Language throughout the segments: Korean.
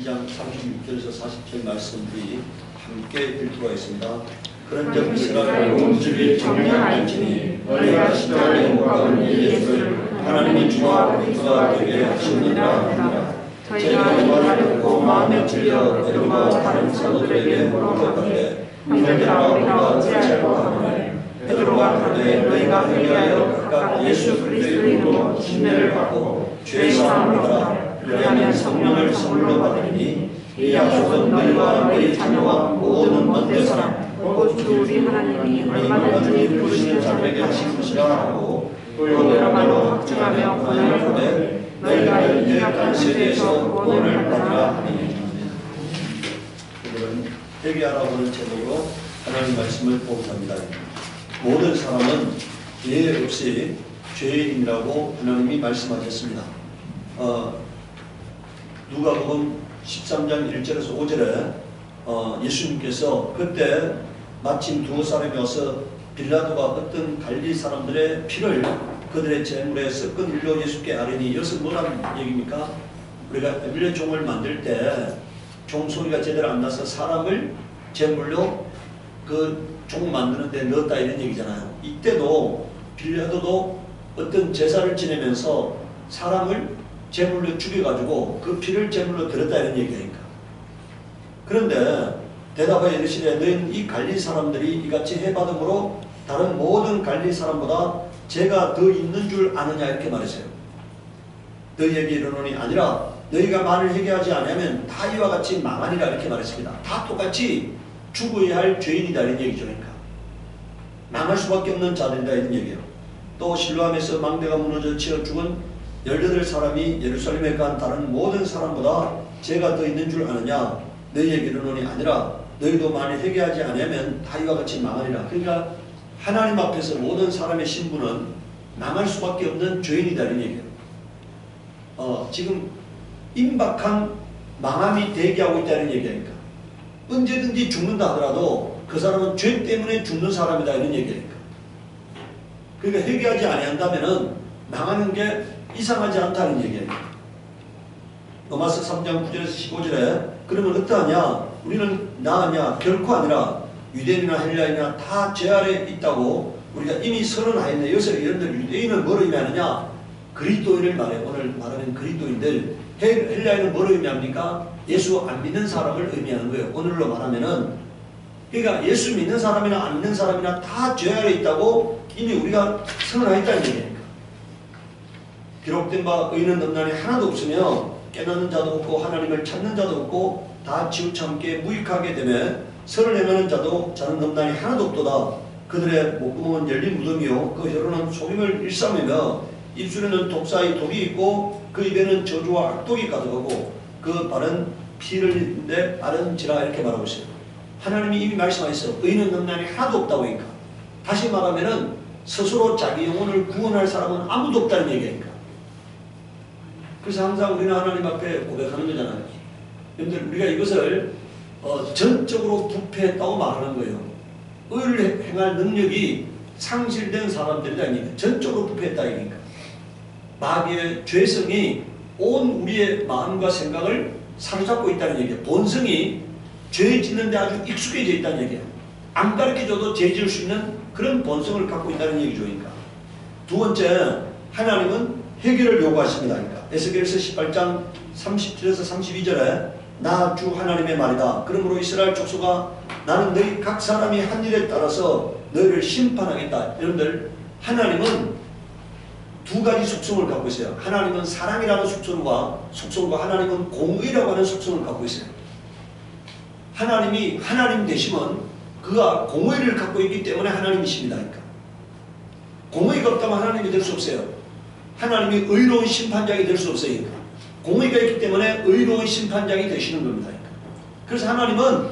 2장 36절에서 40절 말씀들이 함께 읽도록 하겠습니다. 그런즉 이스라엘 온 집이 정령할지니 너희가 십자가에 못 박은 이 예수를 하나님이 주와 그리스도가 되게 하시느니라 하니라. 저희가 이말을 듣고 마음에 찔려 베드로가 다른 사도들에게 물어봤는데 형제들아 우리가 어찌하리까 하노니 베드로가 가되 너희가 회개하여 각각 예수 그리스도의 이름으로 침례를 받고 죄 사함을 받아 그리하면 성령을 선물로 받으리니 이 약속은 너희와 너희 자녀와 모든 먼 사람 곧 우리 하나님이 얼마든지 부르시는 자들에게 하신 것이라 하고 또 여러분으로 확증하며 권하노되 너희가 이 약한 세대에서 구원을 받으라 하니. 오늘은 회개하라고 하는 제목으로 하나님 말씀을 봉독합니다. 모든 사람은 예외 없이 죄인이라고 하나님이 말씀하셨습니다. 누가복음 13장 1절에서 5절에 예수님께서 그때 마침 두 사람이 와서 빌라도가 어떤 갈리 사람들의 피를 그들의 제물에 섞은 일로 예수께 아뢰니, 이것은 뭐라는 얘기입니까? 우리가 에밀레 종을 만들 때 종소리가 제대로 안 나서 사람을 제물로 그 종 만드는 데 넣었다 이런 얘기잖아요. 이때도 빌라도도 어떤 제사를 지내면서 사람을 제물로 죽여가지고 그 피를 제물로 드렸다 이런 얘기니까. 그런데 대답하여 이르시되 너희는 이 갈리 사람들이 이같이 해받음으로 다른 모든 갈리 사람보다 죄가 더 있는 줄 아느냐 이렇게 말했어요. 너희에게 이르노니 아니라 너희가 만일 회개하지 않으면 다 이와 같이 망하니라 이렇게 말했습니다. 다 똑같이 죽어야 할 죄인이다 이런 얘기죠. 그러니까 망할 수밖에 없는 자들이다 이런 얘기예요. 또 실로암에서 망대가 무너져 치어 죽은 18사람이 예루살렘에 간 다른 모든 사람보다 죄가 더 있는 줄 아느냐. 너희에게 이르노니 아니라 너희도 만일 회개하지 않으면 다 이와 같이 망하리라. 그러니까 하나님 앞에서 모든 사람의 신분은 망할 수밖에 없는 죄인이다 이런 얘기예요. 지금 임박한 망함이 대기하고 있다는 얘기니까 언제든지 죽는다 하더라도 그 사람은 죄 때문에 죽는 사람이다 이런 얘기니까. 그러니까 회개하지 아니한다면은 망하는 게 이상하지 않다는 얘기예요. 로마서 3장 9절에서 15절에 그러면 어떠하냐? 우리는 나으냐? 결코 아니라 유대인이나 헬라인이나 다 죄 아래 있다고 우리가 이미 선언하였네. 여기서 여러분들 유대인은 뭐로 의미하느냐? 그리스도인을 말해. 오늘 말하는 그리스도인들. 헬라인은 뭐로 의미합니까? 예수 안 믿는 사람을 의미하는 거예요. 오늘로 말하면은 그러니까 예수 믿는 사람이나 안 믿는 사람이나 다 죄 아래 있다고 이미 우리가 선언하였다는 얘기니까. 기록된 바 의인은 넘나니 하나도 없으며 깨닫는 자도 없고 하나님을 찾는 자도 없고 다 치우참게 무익하게 되며 선을 행하는 자는 넘나니 하나도 없도다. 그들의 목구멍은 열린 무덤이요 그 혀로는 소림을 일삼으며 입술에는 독사의 독이 있고 그 입에는 저주와 악독이 가득하고 그 발은 피를 흘리는데 빠른지라 이렇게 말하고 있어요. 하나님이 이미 말씀하셨어요. 의인은 넘나니 하나도 없다고 하니까. 다시 말하면은 스스로 자기 영혼을 구원할 사람은 아무도 없다는 얘기니까. 그래서 항상 우리는 하나님 앞에 고백하는 거잖아요. 여러분들 우리가 이것을 전적으로 부패했다고 말하는 거예요. 의를 행할 능력이 상실된 사람들이다. 전적으로 부패했다. 이니까. 마귀의 죄성이 온 우리의 마음과 생각을 사로잡고 있다는 얘기예요. 본성이 죄 짓는데 아주 익숙해져 있다는 얘기예요. 안 가르쳐줘도 죄 지을 수 있는 그런 본성을 갖고 있다는 얘기죠. 그러니까. 두 번째, 하나님은 회개를 요구하십니다. 그러니까. 에스겔서 18장 37에서 32절에 나 주 하나님의 말이다. 그러므로 이스라엘 족속아 나는 너희 각 사람이 한 일에 따라서 너희를 심판하겠다. 여러분들 하나님은 두 가지 속성을 갖고 있어요. 하나님은 사랑이라는 속성과 하나님은 공의라고 하는 속성을 갖고 있어요. 하나님이 하나님 되시면 그가 공의를 갖고 있기 때문에 하나님이십니다. 그러니까. 공의가 없다면 하나님이 될 수 없어요. 하나님이 의로운 심판장이 될 수 없어요. 그러니까. 공의가 있기 때문에 의로운 심판장이 되시는 겁니다. 그러니까. 그래서 하나님은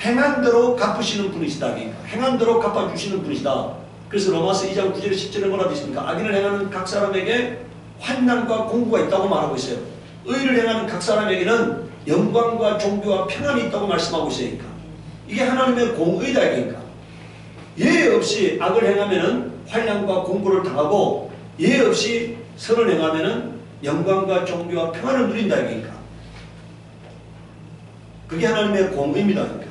행한 대로 갚으시는 분이시다. 그러니까. 행한 대로 갚아주시는 분이시다. 그래서 로마서 2장 9절 10절에 뭐라고 있습니까? 악인을 행하는 각 사람에게 환난과 공고가 있다고 말하고 있어요. 의를 행하는 각 사람에게는 영광과 존귀와 평안이 있다고 말씀하고 있어요. 그러니까. 이게 하나님의 공의다. 그러니까. 예외 없이 악을 행하면은 환난과 공고를 당하고 예외 없이 선을 행하면은 영광과 존귀와 평안을 누린다. 그러니까. 그게 하나님의 공의입니다. 그러니까.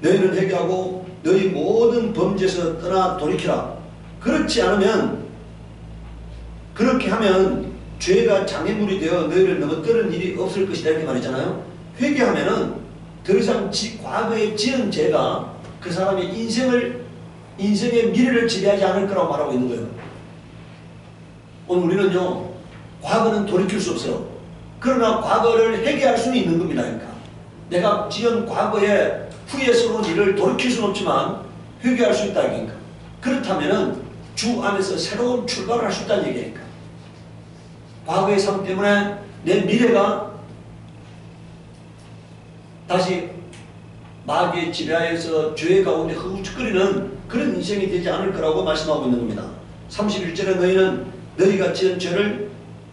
너희는 회개하고 너희 모든 범죄에서 떠나 돌이키라. 그렇지 않으면, 그렇게 하면 죄가 장애물이 되어 너희를 넘어뜨는 일이 없을 것이다 이렇게 말했잖아요. 회개하면은 더 이상 과거에 지은 죄가 그 사람의 인생의 미래를 지배하지 않을 거라고 말하고 있는 거예요. 오늘 우리는요, 과거는 돌이킬 수 없어요. 그러나 과거를 회개할 수는 있는 겁니다. 그러니까 내가 지은 과거의 후회스러운 일을 돌이킬 수는 없지만 회개할 수 있다. 그러니까 그렇다면은 주 안에서 새로운 출발을 할 수 있다는 얘기니까. 과거의 삶 때문에 내 미래가 다시 마귀의 지배하에서 죄 가운데 허우적거리는 그런 인생이 되지 않을 거라고 말씀하고 있는 겁니다. 31절에 너희는 너희가 지은 죄를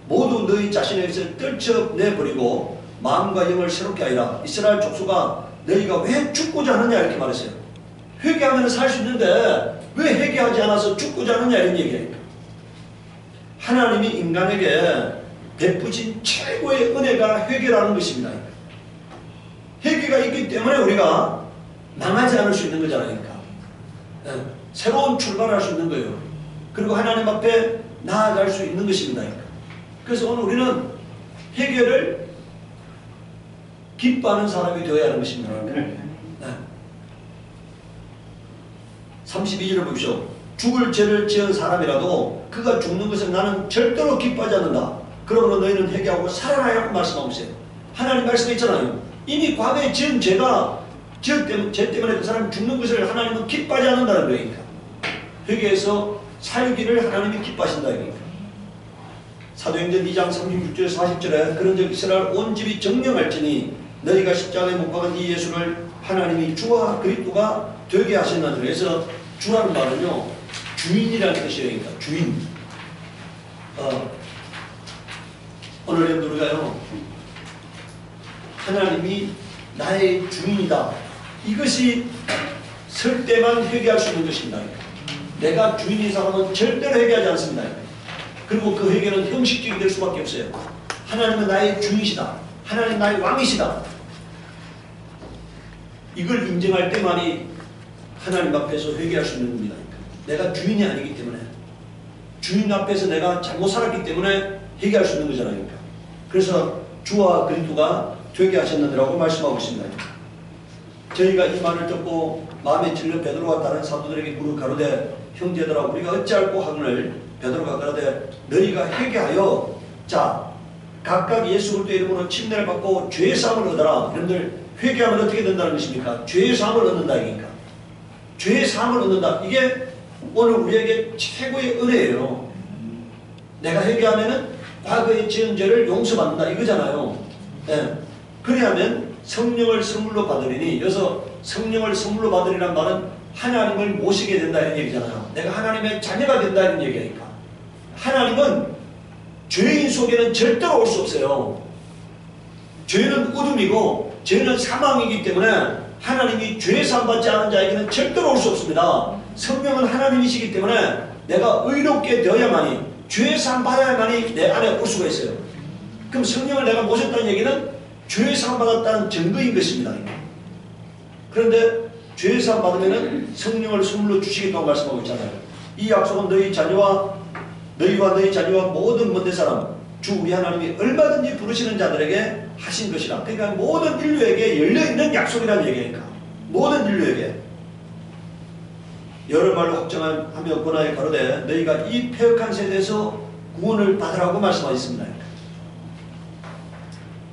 모두 너희 자신에게서 떨쳐내버리고 마음과 영을 새롭게 하리라. 이스라엘 족속아, 너희가 왜 죽고자 하느냐 이렇게 말했어요. 회개하면 살 수 있는데 왜 회개하지 않아서 죽고자 하느냐 이런 얘기예요. 하나님이 인간에게 베푸신 최고의 은혜가 회개라는 것입니다. 회개가 있기 때문에 우리가 망하지 않을 수 있는 거잖아요. 그러니까. 새로운 출발을 할 수 있는 거예요. 그리고 하나님 앞에 나아갈 수 있는 것입니다. 그래서 오늘 우리는 회개를 기뻐하는 사람이 되어야 하는 것입니다. 32절을 보십시오. 죽을 죄를 지은 사람이라도 그가 죽는 것을 나는 절대로 기뻐하지 않는다. 그러므로 너희는 회개하고 살아나라고 말씀하고 있어요. 하나님 말씀했잖아요. 이미 과거에 지은 죄가 죄 때문에 그 사람이 죽는 것을 하나님은 기뻐하지 않는다는 거예요. 회개해서 살기를 하나님이 기뻐하신다. 사도행전 2장 36절 40절에 그런즉 이스라엘 온 집이 정령할지니 너희가 십자가에 못 박은 이 예수를 하나님이 주와 그리스도가 되게 하셨나니. 그래서 주라는 말은요, 주인이라는 뜻이에요. 그러니까 주인. 오늘 우리가요, 하나님이 나의 주인이다. 이것이 설 때만 회개할 수 있는 것입니다. 내가 주인인 사람은 절대로 회개하지 않습니다. 그리고 그 회개는 형식적이 될 수밖에 없어요. 하나님은 나의 주인이시다. 하나님 나의 왕이시다. 이걸 인정할 때만이 하나님 앞에서 회개할 수 있는 겁니다. 내가 주인이 아니기 때문에, 주인 앞에서 내가 잘못 살았기 때문에 회개할 수 있는 거잖아요. 그래서 주와 그리스도가 되게 하셨느니라고 말씀하고 있습니다. 저희가 이 말을 듣고 마음에 찔려 베드로와 다른 사도들에게 물어 가로되 형제들아 우리가 어찌할꼬 하거늘 베드로가 가로되 너희가 회개하여 자 각각 예수 그리스도의 이름으로 침례를 받고 죄의 사함을 얻어라. 여러분들 회개하면 어떻게 된다는 것입니까? 죄의 사함을 얻는다 이니까. 죄의 사함을 얻는다. 이게 오늘 우리에게 최고의 은혜예요. 내가 회개하면은 과거의 지은 죄를 용서받는다 이거잖아요. 예. 그래야면 성령을 선물로 받으리니, 여기서 성령을 선물로 받으리란 말은 하나님을 모시게 된다 이런 얘기잖아요. 내가 하나님의 자녀가 된다 이런 얘기니까. 하나님은 죄인 속에는 절대로 올 수 없어요. 죄는 어둠이고 죄는 사망이기 때문에 하나님이 죄 사함 받지 않은 자에게는 절대로 올 수 없습니다. 성령은 하나님이시기 때문에 내가 의롭게 되어야만이, 죄 사함 받아야만이 내 안에 올 수가 있어요. 그럼 성령을 내가 모셨다는 얘기는 죄 사함 받았다는 증거인 것입니다. 그런데 죄 사함 받으면 성령을 선물로 주시겠다고 말씀하고 있잖아요. 이 약속은 너희와 너희 자녀와 모든 먼데 사람 주 우리 하나님이 얼마든지 부르시는 자들에게 하신 것이라. 그러니까 모든 인류에게 열려있는 약속이라는 얘기니까. 모든 인류에게. 여러 말로 확정하며 권하여 가로되 너희가 이 패역한 세대에서 구원을 받으라고 말씀하셨습니다.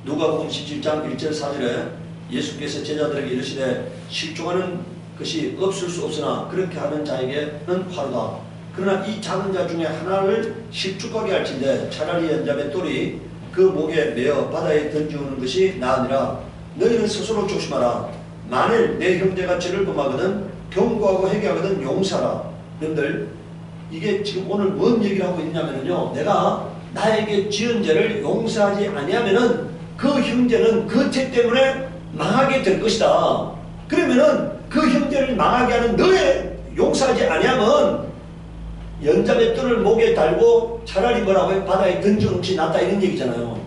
누가복음 17장 1절 4절에 예수께서 제자들에게 이르시되 실족하는 것이 없을 수 없으나 그렇게 하는 자에게는 화로다. 그러나 이 작은 자 중에 하나를 실족하게 할진대 차라리 연자의 똘이 그 목에 매어 바다에 던지우는 것이 나으니라. 너희는 스스로 조심하라. 만일 내 형제가 죄를 범하거든 경고하고 회개하거든 용서하라. 여러분들 이게 지금 오늘 뭔 얘기를 하고 있냐면요, 내가 나에게 지은 죄를 용서하지 아니하면은 그 형제는 그 죄 때문에 망하게 될 것이다. 그러면은 그 형제를 망하게 하는 너의 용서하지 아니하면 연자의 뜰을 목에 달고 차라리 뭐라고 해? 바다에 던져놓지 낫다 이런 얘기잖아요.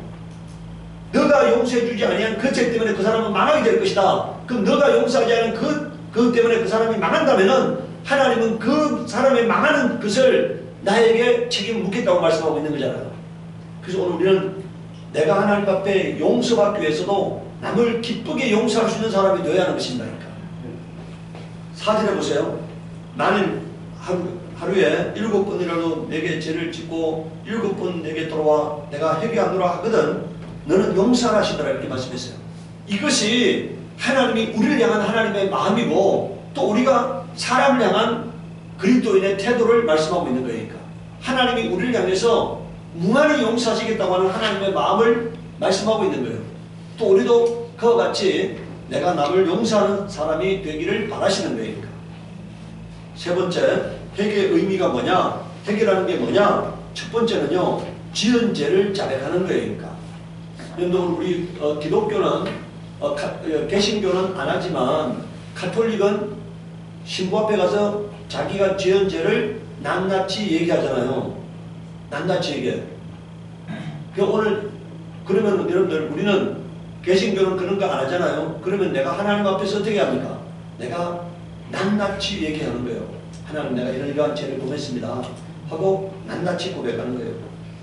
너가 용서해주지 아니한 그 죄 때문에 그 사람은 망하게 될 것이다. 그럼 너가 용서하지 않은 그 때문에 그 사람이 망한다면은 하나님은 그 사람의 망하는 것을 나에게 책임을 묻겠다고 말씀하고 있는 거잖아요. 그래서 오늘 우리는 내가 하나님 앞에 용서받기 위해서도 남을 기쁘게 용서할 수 있는 사람이 되어야 하는 것입니다. 사진에 보세요. 나는 하루에 7번이라도 내게 죄를 짓고 7번 내게 돌아와 내가 회개하노라 하거든 너는 용서하시더라 이렇게 말씀했어요. 이것이 하나님이 우리를 향한 하나님의 마음이고 또 우리가 사람을 향한 그리스도인의 태도를 말씀하고 있는 거니까 하나님이 우리를 향해서 무한히 용서하시겠다고 하는 하나님의 마음을 말씀하고 있는 거예요. 또 우리도 그와 같이 내가 남을 용서하는 사람이 되기를 바라시는 거니까. 세 번째, 회개의 의미가 뭐냐? 회개라는 게 뭐냐? 첫 번째는요, 지은 죄를 자백하는 거니까. 여러분 우리 기독교는 개신교는 안 하지만 가톨릭은 신부 앞에 가서 자기가 지은 죄를 낱낱이 얘기하잖아요. 낱낱이 얘기해. 오늘 그러면 여러분들 우리는 개신교는 그런 거 안 하잖아요. 그러면 내가 하나님 앞에서 어떻게 합니까? 내가 낱낱이 얘기하는 거예요. 하나님 내가 이런 죄를 범했습니다 하고 낱낱이 고백하는 거예요.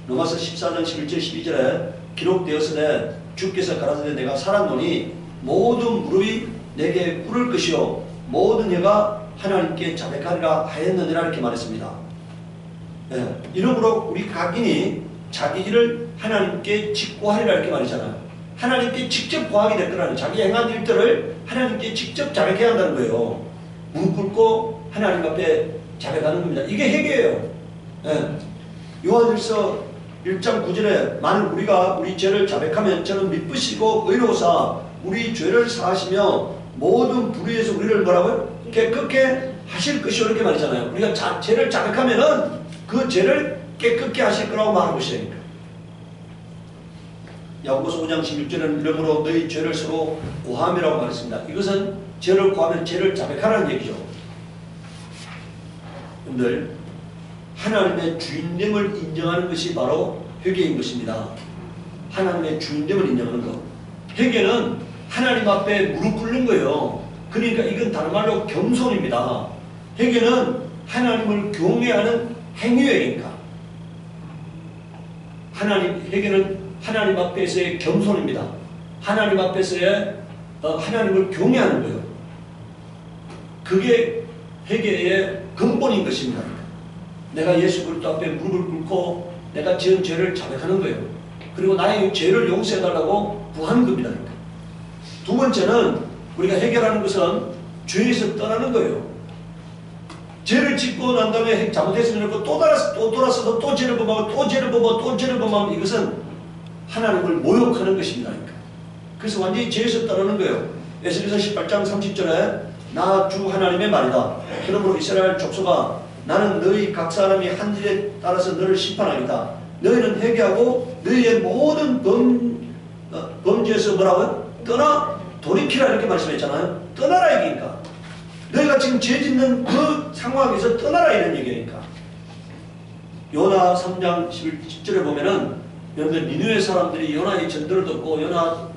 로마서 14장 11절 12절에 기록되었으되 주께서 가라사대 내가 살았노니 모든 무릎이 내게 꿇을 것이요 모든 혀가 하나님께 자백하리라 하였느니라 이렇게 말했습니다. 네. 이러므로 우리 각인이 자기 일을 하나님께 직고하리라 이렇게 말했잖아요. 하나님께 직접 고하게 될 거라는 자기 행한 일들을 하나님께 직접 자백해야 한다는 거예요. 무릎 꿇고 하나님 앞에 자백하는 겁니다. 이게 회개예요. 네. 요한일서 1장 9절에 만일 우리가 우리 죄를 자백하면 저는 미쁘시고 의로우사 우리 죄를 사하시며 모든 불의에서 우리를 뭐라고요? 깨끗게 하실 것이요 이렇게 말이잖아요. 우리가 죄를 자백하면은 그 죄를 깨끗게 하실 거라고 말하고 있어요. 야고보서 5장 16절에는 이러므로 너희 죄를 서로 고함이라고 말했습니다. 이것은 죄를 고하면 죄를 자백하라는 얘기죠. 여러분들 하나님의 주인됨을 인정하는 것이 바로 회개인 것입니다. 하나님의 주인됨을 인정하는 것. 회개는 하나님 앞에 무릎 꿇는 거예요. 그러니까 이건 다른 말로 겸손입니다. 회개는 하나님을 경외하는 행위회니까. 회개는 하나님 앞에서의 겸손입니다. 하나님 앞에서의 하나님을 경외하는 거예요. 그게 회개의 근본인 것입니다. 내가 예수 그리스도 앞에 무릎을 꿇고 내가 지은 죄를 자백하는 거예요. 그리고 나의 죄를 용서해달라고 구하는 겁니다. 두 번째는 우리가 해결하는 것은 죄에서 떠나는 거예요. 죄를 짓고 난 다음에 잘못했으면 또 돌아서서 또 죄를 범하고 또 죄를 범하고 또 죄를 범하면 이것은 하나님을 모욕하는 것입니다. 그래서 완전히 죄에서 떠나는 거예요. 에스겔서 18장 30절에 나 주 하나님의 말이다. 그러므로 이스라엘 족속아 나는 너희 각 사람이 한 일에 따라서 너를 심판하겠다. 너희는 회개하고 너희의 모든 범죄에서 뭐라고요? 떠나 돌이키라 이렇게 말씀했잖아요. 떠나라 얘기니까. 너희가 지금 죄 짓는 그 상황에서 떠나라 이런 얘기니까. 요나 3장 10절에 보면은 여러분들 니느웨 사람들이 요나의 전도를 듣고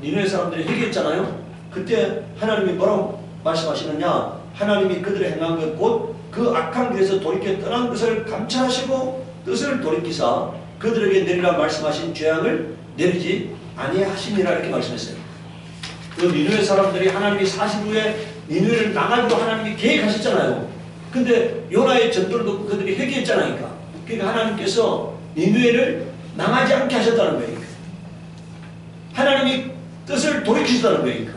니느웨 사람들이 회개했잖아요. 그때 하나님이 뭐라고 말씀하시느냐? 하나님이 그들의 행한 것 곧 그 악한 길에서 돌이켜 떠난 것을 감찰하시고 뜻을 돌이키사 그들에게 내리라 말씀하신 죄악을 내리지 아니하시니라 이렇게 말씀했어요. 그 니느웨 사람들이 하나님이 40 후에 니느웨를 망하기로 하나님이 계획하셨잖아요. 근데 요나의 전도를 듣고 그들이 회개했잖아요. 그러니까 하나님께서 니느웨를 망하지 않게 하셨다는 거예요. 하나님이 뜻을 돌이키셨다는 거예요.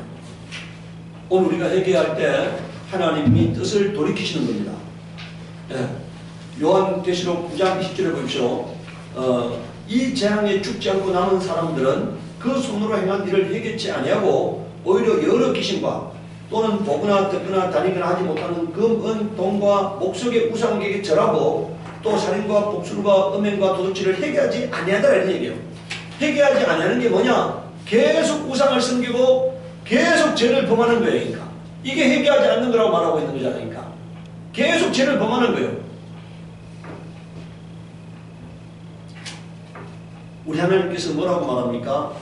오늘 우리가 회개할 때 하나님이 뜻을 돌이키시는 겁니다. 네. 요한계시록 9장 20절을 보십시오. 이 재앙에 죽지 않고 남은 사람들은 그 손으로 행한 일을 회개치 아니하고 오히려 여러 귀신과 또는 보거나 듣거나 다니거나 하지 못하는 금, 은, 동과 목석의 우상에게 절하고 또 살인과 복술과 음행과 도둑질을 회개하지 아니하더라 이런 얘기예요. 회개하지 아니하는 게 뭐냐? 계속 우상을 섬기고 계속 죄를 범하는 거예요. 그러니까. 이게 회개하지 않는 거라고 말하고 있는 거잖아요. 그러니까. 계속 죄를 범하는 거예요. 우리 하나님께서 뭐라고 말합니까?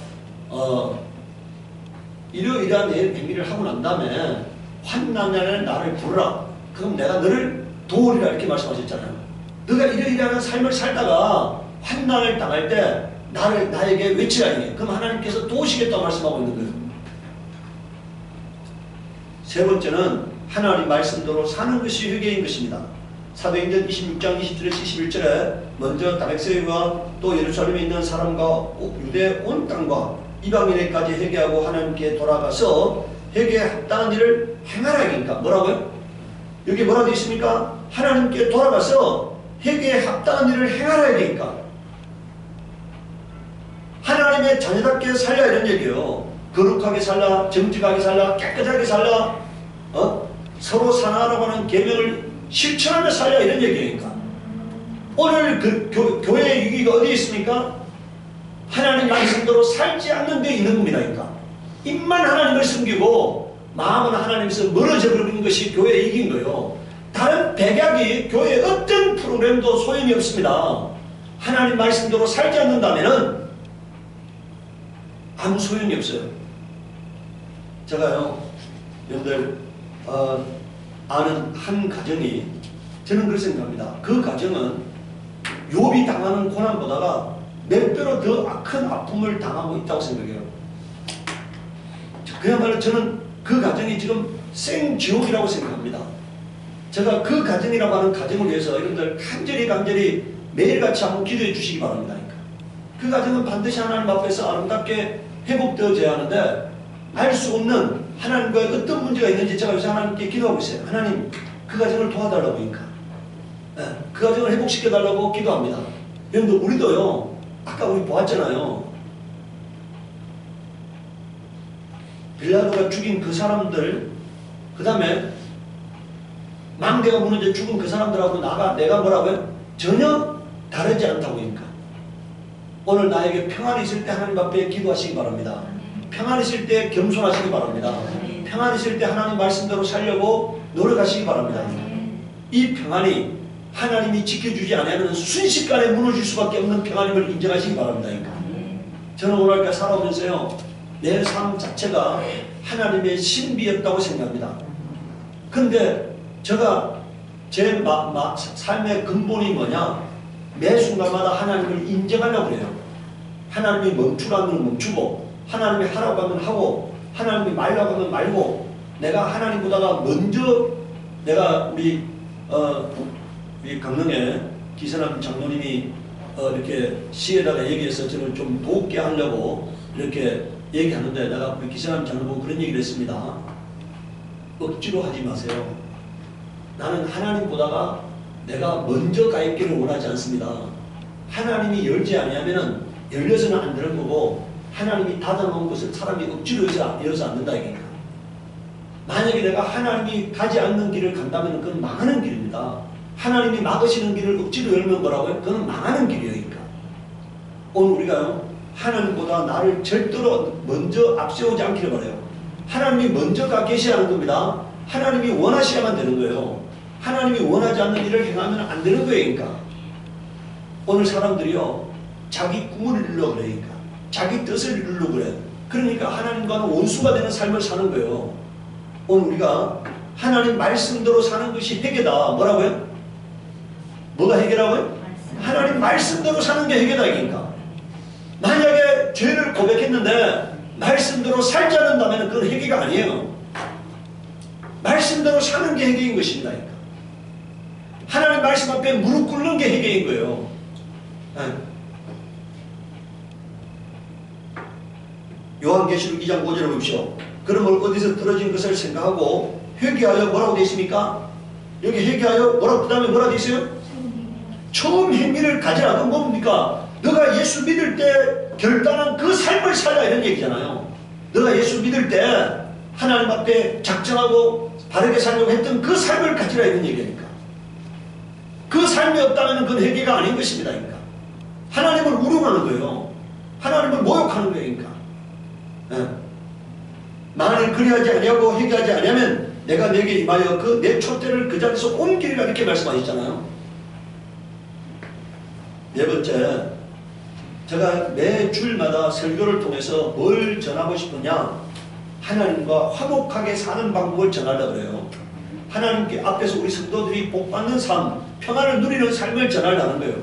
이러이러한 행위를 하고 난 다음에 환난에 나를 부르라. 그럼 내가 너를 도우리라 이렇게 말씀하셨잖아요. 너가 이러이러한 삶을 살다가 환난을 당할 때 나에게 외치라. 그럼 하나님께서 도우시겠다고 말씀하고 있는 거예요. 세 번째는 하나님 말씀대로 사는 것이 회개인 것입니다. 사도행전 26장 20절에서 21절에 먼저 다메섹과 또 예루살렘에 있는 사람과 유대 온 땅과 이방인에까지 회개하고 하나님께 돌아가서 회개에 합당한 일을 행하라. 그러니까 뭐라고요? 여기 뭐라 되어 있습니까? 하나님께 돌아가서 회개에 합당한 일을 행하라. 그러니까 하나님의 자녀답게 살라 이런 얘기예요. 거룩하게 살라, 정직하게 살라, 깨끗하게 살라, 서로 사랑하라고 하는 계명을 실천하며 살라 이런 얘기니까 오늘 그 교회의 위기가 어디에 있습니까? 하나님 말씀대로 살지 않는 데 있는 겁니다. 그러니까 입만 하나님을 숨기고 마음은 하나님에서 멀어져 버리는 것이 교회의 위기인 거예요. 다른 백약이 교회의 어떤 프로그램도 소용이 없습니다. 하나님 말씀대로 살지 않는다면 아무 소용이 없어요. 제가요, 여러분들 아는 한 가정이 저는 그렇게 생각합니다. 그 가정은 욥이 당하는 고난보다가 몇 배로 더 큰 아픔을 당하고 있다고 생각해요. 그야말로 저는 그 가정이 지금 생지옥이라고 생각합니다. 제가 그 가정이라고 하는 가정을 위해서 여러분들 간절히 매일같이 한번 기도해 주시기 바랍니다. 그 가정은 반드시 하나님 앞에서 아름답게 회복되어져야 하는데 알 수 없는 하나님과의 어떤 문제가 있는지 제가 요새 하나님께 기도하고 있어요. 하나님 그 가정을 도와달라고 하니까 그 가정을 회복시켜달라고 기도합니다. 여러분들 우리도요, 아까 우리 보았잖아요. 빌라도가 죽인 그 사람들, 그 다음에 망대가 무너져 죽은 그 사람들하고 내가 뭐라고요? 전혀 다르지 않다고 하니까 오늘 나에게 평안이 있을 때 하나님 앞에 기도하시기 바랍니다. 평안이 있을 때 겸손하시기 바랍니다. 평안이 있을 때 하나님 말씀대로 살려고 노력하시기 바랍니다. 이 평안이 하나님이 지켜주지 않으면 순식간에 무너질 수밖에 없는 평안임을 인정하시기 바랍니다. 저는 오늘까지 살아오면서요, 내 삶 자체가 하나님의 신비였다고 생각합니다. 그런데 제가 제 삶의 근본이 뭐냐? 매 순간마다 하나님을 인정하려고 해요. 하나님이 멈추라면 멈추고 하나님이 하라고 하면 하고 하나님이 말라고 하면 말고 내가 하나님보다가 먼저 내가 우리 강릉에 기선함 장로님이 이렇게 시에다가 얘기해서 저를 좀 돕게 하려고 이렇게 얘기하는데 내가 우리 기선함 장로보고 그런 얘기를 했습니다. 억지로 하지 마세요. 나는 하나님보다가 내가 먼저 가 있기를 원하지 않습니다. 하나님이 열지 아니하면 열려서는 안 되는 거고 하나님이 닫아놓은 것을 사람이 억지로 열어서 않는다 이게니까. 만약에 내가 하나님이 가지 않는 길을 간다면 그건 망하는 길입니다. 하나님이 막으시는 길을 억지로 열면 뭐라고요? 그건 망하는 길이니까. 오늘 우리가요, 하나님보다 나를 절대로 먼저 앞세우지 않기를 바라요. 하나님이 먼저 가 계셔야 하는 겁니다. 하나님이 원하셔야만 되는 거예요. 하나님이 원하지 않는 일을 행하면 안 되는 거예요. 그러니까 오늘 사람들이요, 자기 꿈을 이루려고 그러니까 자기 뜻을 이루려고 그래. 그러니까 하나님과는 원수가 되는 삶을 사는 거예요. 오늘 우리가 하나님 말씀대로 사는 것이 회개다. 뭐라고요? 뭐가 회개라고요? 하나님 말씀대로 사는 게 회개다. 그러니까 만약에 죄를 고백했는데 말씀대로 살지 않는다면 그건 회개가 아니에요. 말씀대로 사는 게 회개인 것입니다. 그러니까 하나님 말씀 앞에 무릎 꿇는 게 회개인 거예요. 요한계시록 2장 5절을 보십시오. 그러면 어디서 떨어진 것을 생각하고 회개하여 뭐라고 되어 있습니까? 여기 회개하여 뭐라고, 그 다음에 뭐라고 되어 있어요? 처음 행위를 가지라. 그건 뭡니까? 너가 예수 믿을 때 결단한 그 삶을 살라 이런 얘기잖아요. 너가 예수 믿을 때 하나님 앞에 작정하고 바르게 살려고 했던 그 삶을 가지라 이런 얘기니까. 그 삶이 없다면 그건 회개가 아닌 것입니다. 그러니까 하나님을 우롱하는 거예요. 하나님을 모욕하는 거예요. 그러니까 만일 그리하지 아니하고 회개하지 아니하면 내가 내게 임하여 그 내 촛대를 그 자리에서 옮기리라 이렇게 말씀하셨잖아요. 네 번째, 제가 매 주일마다 설교를 통해서 뭘 전하고 싶으냐? 하나님과 화목하게 사는 방법을 전하려고 그래요. 하나님께 앞에서 우리 성도들이 복받는 삶, 평안을 누리는 삶을 전하려는 거예요.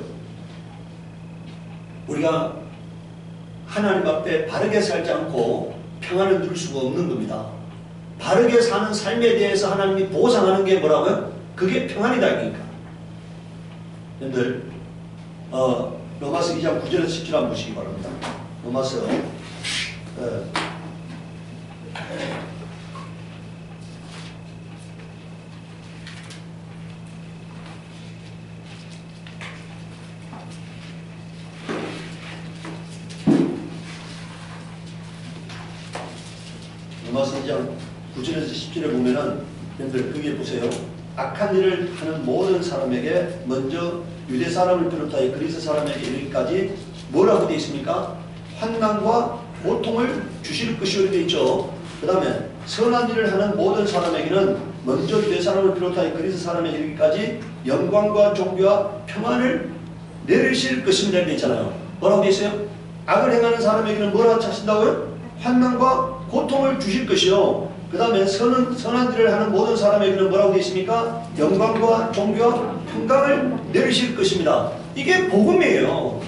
우리가 하나님 앞에 바르게 살지 않고 평안을 누릴 수가 없는 겁니다. 바르게 사는 삶에 대해서 하나님이 보상하는 게 뭐라고요? 그게 평안이다. 그러니까. 여러분들 로마서 2장 9절에서 10절 한번 보시기 바랍니다. 로마서 로마서 2장 9절에서 10절에 보면은 여러분들 거기에 보세요. 악한 일을 하는 모든 사람에게 먼저 유대 사람을 비롯하여 그리스 사람에게 이르기까지 뭐라고 되어 있습니까? 환난과 고통을 주실 것이요 되어 있죠. 그 다음에 선한 일을 하는 모든 사람에게는 먼저 유대 사람을 비롯하여 그리스 사람에게 이르기까지 영광과 존귀와 평안을 내리실 것입니다. 되어 있잖아요. 뭐라고 되어 있어요? 악을 행하는 사람에게는 뭐라고 하신다고요? 환난과 고통을 주실 것이요. 그 다음에 선한 일을 하는 모든 사람에게는 뭐라고 되어 있습니까? 영광과 존귀와 평강을 내리실 것입니다. 이게 복음이에요.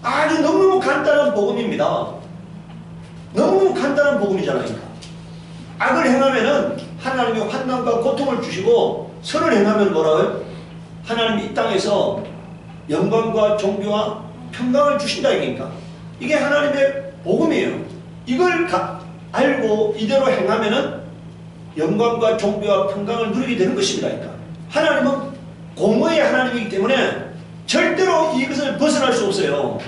아주 너무너무 간단한 복음입니다. 너무너무 간단한 복음이잖아요. 악을 행하면은 하나님이 환난과 고통을 주시고, 선을 행하면 뭐라고요? 하나님이 이 땅에서 영광과 존귀와 평강을 주신다. 이니까 이게 하나님의 복음이에요. 이걸 알고 이대로 행하면은 영광과 존귀와 평강을 누리게 되는 것입니다. 그러니까 하나님은 공의의 하나님이기 때문에 절대로 이것을 벗어날 수 없어요.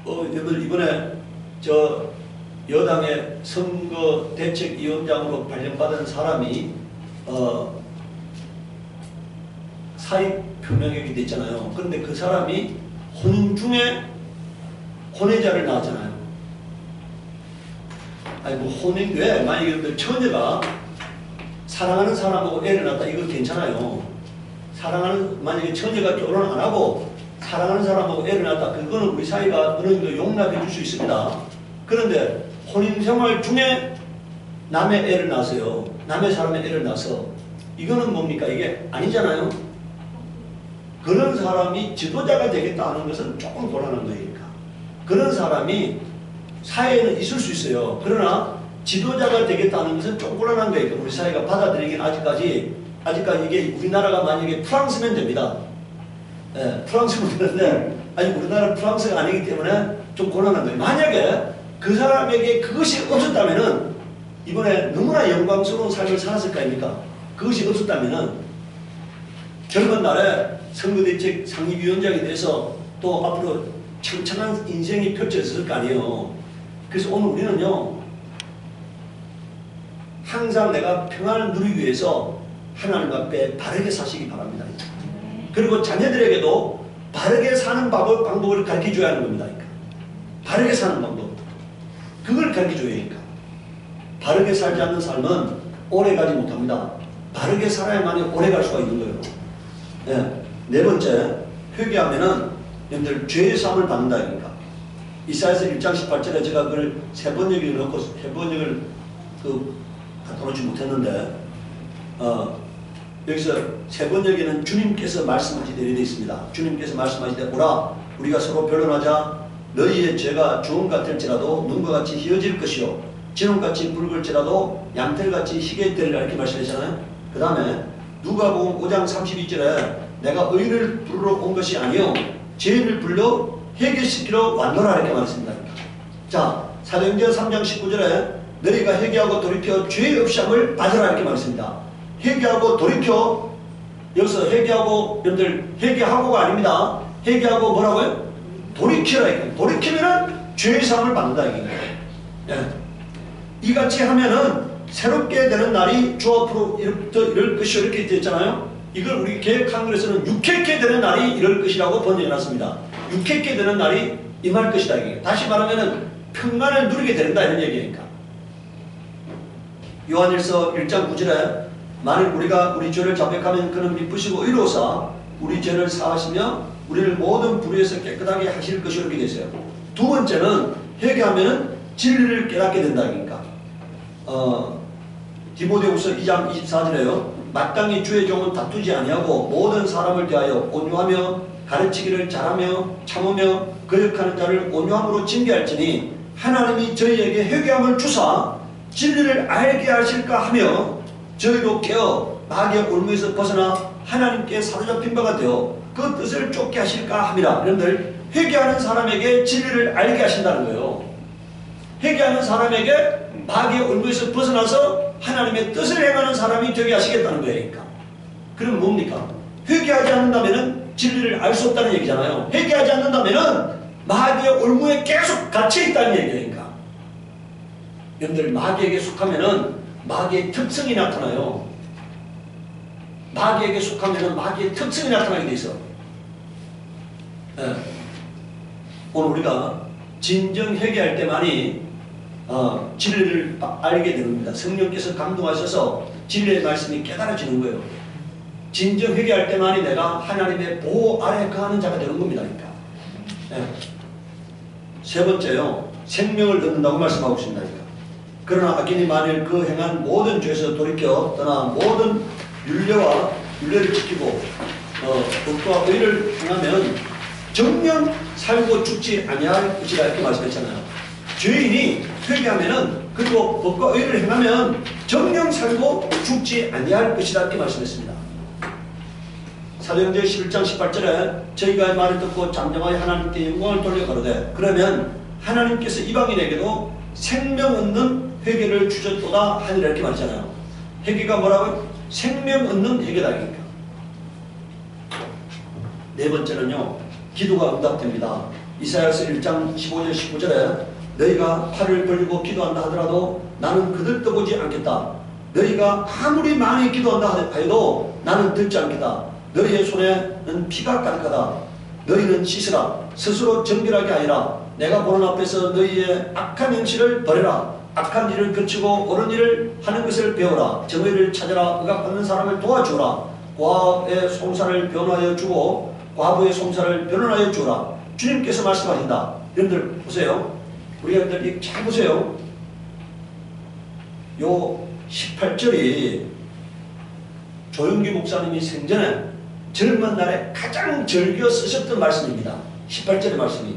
여러분 이번에 저 여당의 선거대책위원장으로 발령받은 사람이 사익 표명이 됐잖아요. 그런데 그 사람이 혼인 중에 혼외자를 낳았잖아요. 아니 뭐 혼인 왜 만약에 처녀가 사랑하는 사람하고 애를 낳았다 이거 괜찮아요. 만약에 처녀가 결혼 안 하고 사랑하는 사람하고 애를 낳았다 그거는 우리 사회가 어느 정도 용납해 줄 수 있습니다. 그런데 혼인 생활 중에 남의 애를 낳았어요. 남의 사람의 애를 낳아서 이거는 뭡니까? 이게 아니잖아요. 그런 사람이 지도자가 되겠다 하는 것은 조금 곤란한 거니까. 그런 사람이 사회에는 있을 수 있어요. 그러나 지도자가 되겠다 하는 것은 조금 곤란한 거예요. 우리 사회가 받아들이긴 아직까지 이게 우리나라가 만약에 프랑스면 됩니다. 예, 프랑스면 되는데 아직 우리나라는 프랑스가 아니기 때문에 좀 곤란한 거예요. 만약에 그 사람에게 그것이 없었다면은 이번에 너무나 영광스러운 삶을 살았을 거 아닙니까? 그것이 없었다면은 젊은 날에 선거대책 상임위원장이 돼서 또 앞으로 청청한 인생이 펼쳐졌을 거 아니에요. 그래서 오늘 우리는요 항상 내가 평안을 누리기 위해서 하나님 앞에 바르게 사시기 바랍니다. 그리고 자녀들에게도 바르게 사는 방법을 가르쳐줘야 하는 겁니다. 바르게 사는 방법 그걸 가르쳐줘야 하니까. 바르게 살지 않는 삶은 오래 가지 못합니다. 바르게 살아야만이 오래 갈 수가 있는 거예요. 네. 네 번째, 회개하면은 여러분들 죄의 사함을 받는다. 그러니까 이사야서 1장 18절에 제가 그걸 세 번역을 넣고 세 번역을 다 돌아오지 못했는데 여기서 세 번역에는 주님께서 말씀하시되 이렇게 되어 있습니다. 주님께서 말씀하시되 오라 우리가 서로 변론하자. 너희의 죄가 주홍 같을지라도 눈과 같이 희어질 것이요 진홍같이 붉을지라도 양털같이 희게 되리라 이렇게 말씀하셨잖아요. 그 다음에 누가복음 5장 32절에 내가 의인을 부르러 온 것이 아니요 죄인을 불러 회개시키러 왔노라 이렇게 말했습니다. 자, 사도행전 3장 19절에 너희가 회개하고 돌이켜 죄 없이 함을 받으라 이렇게 말했습니다. 회개하고 돌이켜, 여기서 회개하고 여러분들 회개하고가 아닙니다. 회개하고 뭐라고요? 돌이키라 이렇게. 돌이키면은 죄의 사함을 받는다 이게. 예. 이같이 하면은 새롭게 되는 날이 주 앞으로 이럴 것이 이렇게 됐잖아요. 이걸 우리 개혁한글에서는 육회케 되는 날이 이럴 것이라고 번역해놨습니다. 육회케 되는 날이 임할 것이다 이게. 다시 말하면은 평안을 누리게 된다 이런 얘기니까. 요한일서 1장 9절에 만일 우리가 우리 죄를 자백하면 그는 미쁘시고 의로우사 우리 죄를 사하시며 우리를 모든 불의에서 깨끗하게 하실 것이라고 계세요. 두 번째는 회개하면 진리를 깨닫게 된다니까. 디모데후서 2장 24절에요. 마땅히 주의 종은 다투지 아니하고 모든 사람을 대하여 온유하며 가르치기를 잘하며 참으며 거역하는 자를 온유함으로 징계할지니 하나님이 저희에게 회개함을 주사 진리를 알게 하실까 하며 저희로 깨어 마귀의 올무에서 벗어나 하나님께 사로잡힌 바가 되어 그 뜻을 쫓게 하실까 함이라. 여러분들, 회개하는 사람에게 진리를 알게 하신다는 거예요. 회개하는 사람에게 마귀의 올무에서 벗어나서 하나님의 뜻을 행하는 사람이 되게 하시겠다는 거예요. 그러니까. 그럼 뭡니까? 회개하지 않는다면 진리를 알 수 없다는 얘기잖아요. 회개하지 않는다면 마귀의 올무에 계속 갇혀있다는 얘기니까. 여러분들, 마귀에게 속하면 마귀의 특성이 나타나요. 마귀에게 속하면 마귀의 특성이 나타나게 돼 있어. 네. 오늘 우리가 진정 회개할 때만이 진리를 알게 되는 겁니다. 성령께서 감동하셔서 진리의 말씀이 깨달아지는 거예요. 진정 회개할 때만이 내가 하나님의 보호 아래 거하는 자가 되는 겁니다. 그러니까. 네. 세 번째요, 생명을 얻는다고 말씀하고 있습니다. 그러니까. 그러나 악인이 만일 그 행한 모든 죄에서 돌이켜 떠나 모든 윤례를 지키고 법과 의를 행하면 정녕 살고 죽지 아니할 것이라 이렇게 말씀했잖아요. 죄인이 회개하면은, 그리고 법과 의를 행하면 정녕 살고 죽지 아니할 것이라 이렇게 말씀했습니다. 사도행전 11장 18절에 저희가 말을 듣고 잠잠하여 하나님께 영광을 돌려 가로되 그러면 하나님께서 이방인에게도 생명 얻는 회개를 주셨도다 하니라 이렇게 말했잖아요. 회개가 뭐라고요? 생명 얻는 회개다. 그러니까. 네 번째는요, 기도가 응답됩니다. 이사야서 1장 15절 19절에 너희가 팔을 벌리고 기도한다 하더라도 나는 그들 떠보지 않겠다. 너희가 아무리 많이 기도한다 하여도 나는 듣지 않겠다. 너희의 손에는 피가 가득하다. 너희는 씻으라. 스스로 정결하게 하리라. 내가 보는 앞에서 너희의 악한 행실을 버려라. 악한 일을 그치고 옳은 일을 하는 것을 배우라. 정의를 찾아라. 억압받는 사람을 도와주라. 과부의 송사를 변호하여 주고 과부의 송사를 변호하여 주라. 주님께서 말씀하신다. 여러분들 보세요. 우리 여러분들 잘 보세요. 요 18절이 조용기 목사님이 생전에 젊은 날에 가장 즐겨 쓰셨던 말씀입니다. 18절의 말씀이.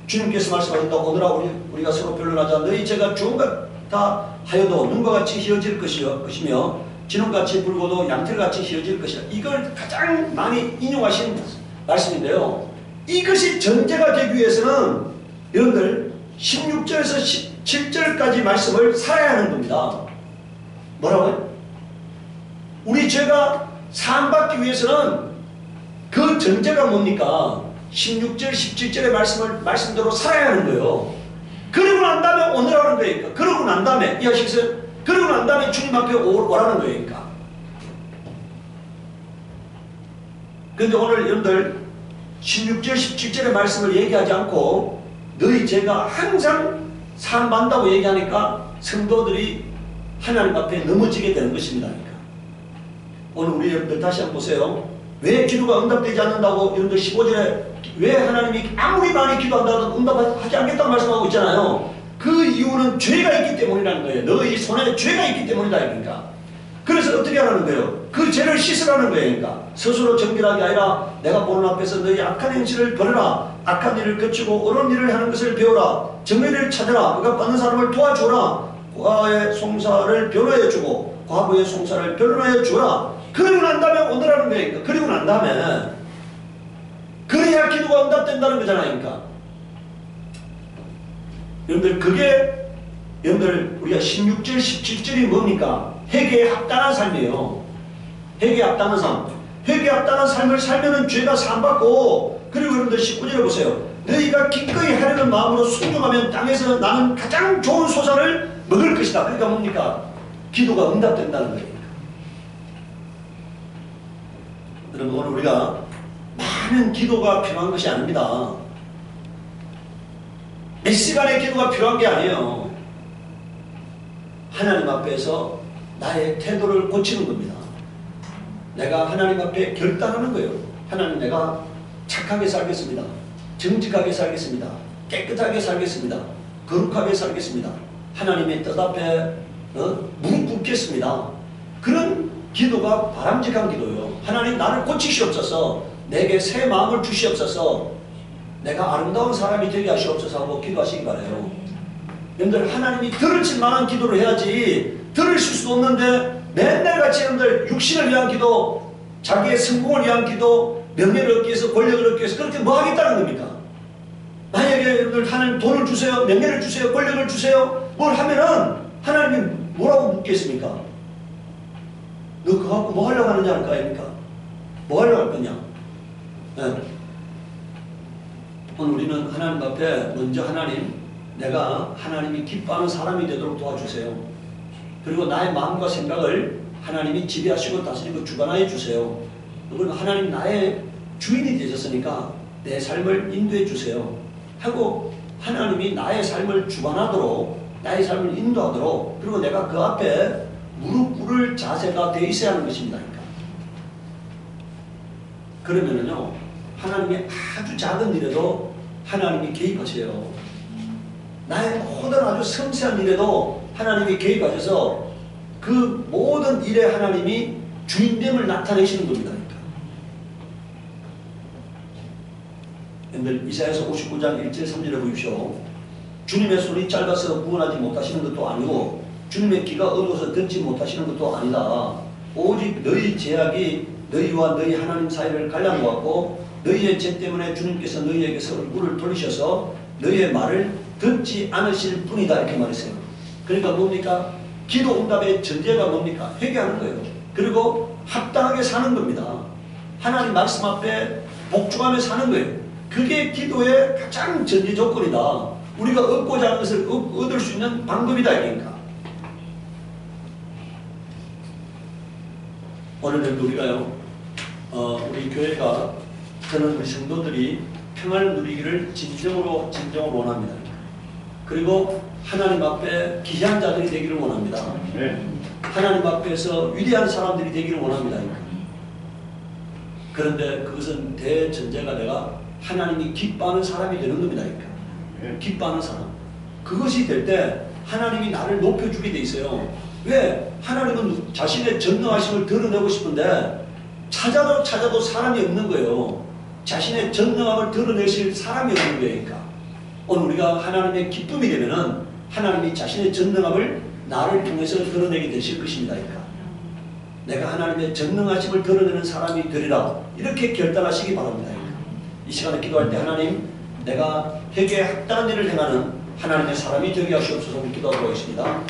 주님께서 말씀하신다. 오늘아 우리가 서로 변론하자. 너희 죄가 주은 같아 하여도 눈과 같이 휘어질 것이며 진홍같이 불고도 양털같이 휘어질 것이라. 이걸 가장 많이 인용하신 말씀인데요. 이것이 전제가 되기 위해서는 여러분들 16절에서 17절까지 말씀을 살아야 하는 겁니다. 뭐라고요? 우리 죄가 사함받기 위해서는 그 전제가 뭡니까? 16절, 17절의 말씀대로 살아야 하는 거예요. 그러고 난 다음에 오늘하는 거니까. 그러고 난 다음에, 이해하시겠어요? 그러고 난 다음에 주님 앞에 오라는 거니까. 그런데 오늘 여러분들 16절, 17절의 말씀을 얘기하지 않고 너희 죄가 항상 사함받는다고 얘기하니까 성도들이 하나님 앞에 넘어지게 되는 것입니다. 그러니까. 오늘 우리 여러분들 다시 한번 보세요. 왜 기도가 응답되지 않는다고 여러분들 15절에 왜 하나님이 아무리 많이 기도한다고 응답하지 않겠다고 말씀하고 있잖아요. 그 이유는 죄가 있기 때문이라는 거예요. 너희 손에 죄가 있기 때문이다. 그러니까. 그래서 어떻게 하라는 거예요? 그 죄를 씻으라는 거예요. 그러니까. 스스로 정결하게 아니라 내가 보는 앞에서 너희 악한 행실을 버려라. 악한 일을 그치고 옳은 일을 하는 것을 배우라. 정의를 찾아라. 억압받는 사람을 도와주라. 과의 송사를 변호해 주고 과부의 송사를 변호해 주라. 그리고 난 다음에 오늘하는 거니까. 그리고 난 다음에 그래야 기도가 응답된다는 거잖아요. 그러니까. 여러분들 그게 여러분들 우리가 16절 17절이 뭡니까? 회개에 합당한 삶이에요. 회개에 합당한 삶. 회개에 합당한 삶을 살면은 죄가 사함받고, 그리고 여러분들 19절에 보세요. 너희가 기꺼이 하려는 마음으로 순종하면 땅에서 나는 가장 좋은 소산을 먹을 것이다. 그러니까 뭡니까? 기도가 응답된다는 거예요. 여러분 오늘 우리가 많은 기도가 필요한 것이 아닙니다. 몇 시간의 기도가 필요한 게 아니에요. 하나님 앞에서 나의 태도를 고치는 겁니다. 내가 하나님 앞에 결단하는 거예요. 하나님 내가 착하게 살겠습니다. 정직하게 살겠습니다. 깨끗하게 살겠습니다. 거룩하게 살겠습니다. 하나님의 뜻 앞에 무릎 꿇겠습니다. 그런 기도가 바람직한 기도예요. 하나님 나를 고치시옵소서. 내게 새 마음을 주시옵소서. 내가 아름다운 사람이 되게 하시옵소서 하고 기도하시기 바라요. 여러분들 하나님이 들으실 만한 기도를 해야지 들으실 수도 없는데 맨날 같이 여러분들 육신을 위한 기도, 자기의 성공을 위한 기도, 명예를 얻기 위해서 권력을 얻기 위해서 그렇게 뭐 하겠다는 겁니까? 만약에 여러분들 하나님 돈을 주세요, 명예를 주세요, 권력을 주세요 뭘 하면은 하나님이 뭐라고 묻겠습니까? 너 그거 갖고 뭐 하려고 하느냐 할까 아닙니까? 뭐 하려고 할 거냐? 네. 오늘 우리는 하나님 앞에 먼저 하나님 내가 하나님이 기뻐하는 사람이 되도록 도와주세요. 그리고 나의 마음과 생각을 하나님이 지배하시고 다스리고 주관하여 주세요. 그리고 하나님 나의 주인이 되셨으니까 내 삶을 인도해 주세요 하고 하나님이 나의 삶을 주관하도록 나의 삶을 인도하도록 그리고 내가 그 앞에 무릎 꿇을 자세가 돼 있어야 하는 것입니다. 그러면은요 하나님의 아주 작은 일에도 하나님이 개입하세요. 나의 모든 아주 섬세한 일에도 하나님이 개입하셔서 그 모든 일에 하나님이 주인됨을 나타내시는 겁니다. 여러분들 이사야서 59장 1절 3절에 보십시오. 주님의 손이 짧아서 구원하지 못하시는 것도 아니고 주님의 귀가 어두워서 듣지 못하시는 것도 아니다. 오직 너희 죄악이 너희와 너희 하나님 사이를 갈라놓은 것 같고 너희의 죄 때문에 주님께서 너희에게서 얼굴을 돌리셔서 너희의 말을 듣지 않으실 뿐이다 이렇게 말했어요. 그러니까 뭡니까? 기도 응답의 전제가 뭡니까? 회개하는 거예요. 그리고 합당하게 사는 겁니다. 하나님 말씀 앞에 복종하며 사는 거예요. 그게 기도의 가장 전제 조건이다. 우리가 얻고자 하는 것을 얻을 수 있는 방법이다 이러니까. 오늘은 우리가요 우리 교회가 저는 우리 성도들이 평안을 누리기를 진정으로 원합니다. 그리고 하나님 앞에 귀한 자들이 되기를 원합니다. 하나님 앞에서 위대한 사람들이 되기를 원합니다. 그런데 그것은 대전제가 내가 하나님이 기뻐하는 사람이 되는 겁니다. 기뻐하는 사람. 그것이 될 때 하나님이 나를 높여주게 돼 있어요. 왜? 하나님은 자신의 전능하심을 드러내고 싶은데 찾아도 사람이 없는 거예요. 자신의 전능함을 드러내실 사람이 없는 거예요. 그러니까. 오늘 우리가 하나님의 기쁨이 되면은 하나님이 자신의 전능함을 나를 통해서 드러내게 되실 것입니다. 그러니까. 내가 하나님의 전능하심을 드러내는 사람이 되리라. 이렇게 결단하시기 바랍니다. 그러니까. 이 시간에 기도할 때 하나님 내가 회개에 합당한 일을 행하는 하나님의 사람이 되게 하시옵소서 기도하도록 하겠습니다.